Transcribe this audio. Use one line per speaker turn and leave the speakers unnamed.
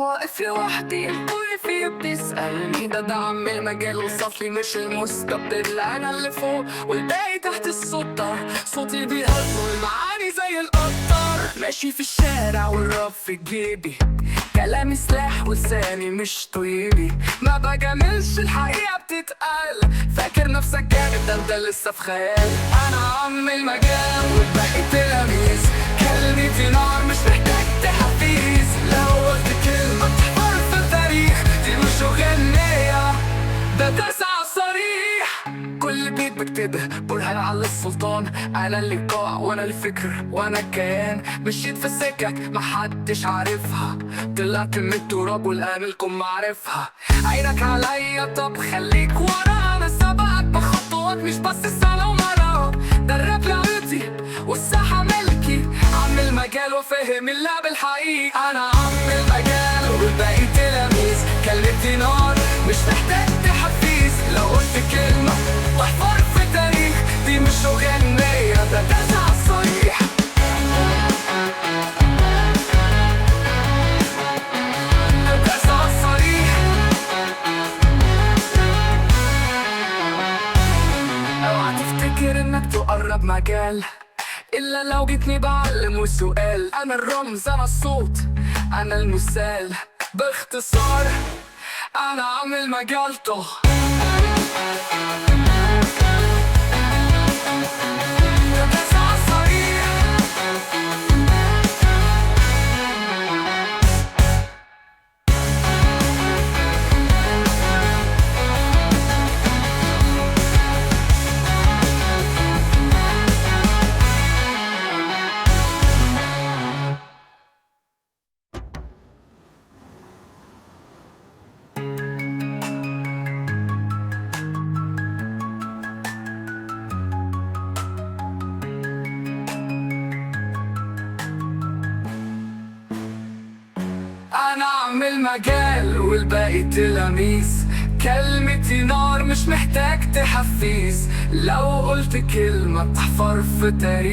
واقف لوحدي الكل فيه بيسألني ده دعم المجال وصفلي مش المستقبل. أنا اللي فوق والباقي تحت السطر، صوتي بيهز والمعاني زي القطر. ماشي في الشارع والراب في جيبي، كلامي سلاح ولساني مش طيبي. ما بجاملش الحقيقة بتتقال، فاكر نفسك جامد ده انت لسه في خيال. أنا عم المجال والباقي تلاميذ، كلمتي نار مش محتاج تحفيز. لو قلت كلمة تحفر في التاريخ، دي مش أغنية ده تسعة صريح. كل بيت بكتبه برهان على السلطان. أنا اللي قاع وأنا الفكر وأنا الكيان. مشيت في سكك محدش عارفها، طلعت من التراب والآن الكم معرفها. عينك عليا طب خليك ورا، أنا سبقك بخطوات مش بس سنة ومرة. ده الراب لعبتي والساحة ملكي، عم المجال وفهم اللعب الحقيقي. أنا عم المجال والباقي تلاميذ، كلمتي نار مش محتاج تحفيز. لو قلت كلمة تحفر في تاريخ، دي مش أغنية ده تسعة صريح. ده تسعة صريح. اوعى تفتكر انك تقرب مجال إلا لو جيتني بعلم والسؤال. أنا الرمز أنا الصوت أنا المثال، باختصار أنا عم المجال طه. ده تسعة صريح. أنا عم المجال والباقي تلاميذ، كلمتي نار مش محتاج تحفيز. لو قلت كلمة تحفر في تاريخ.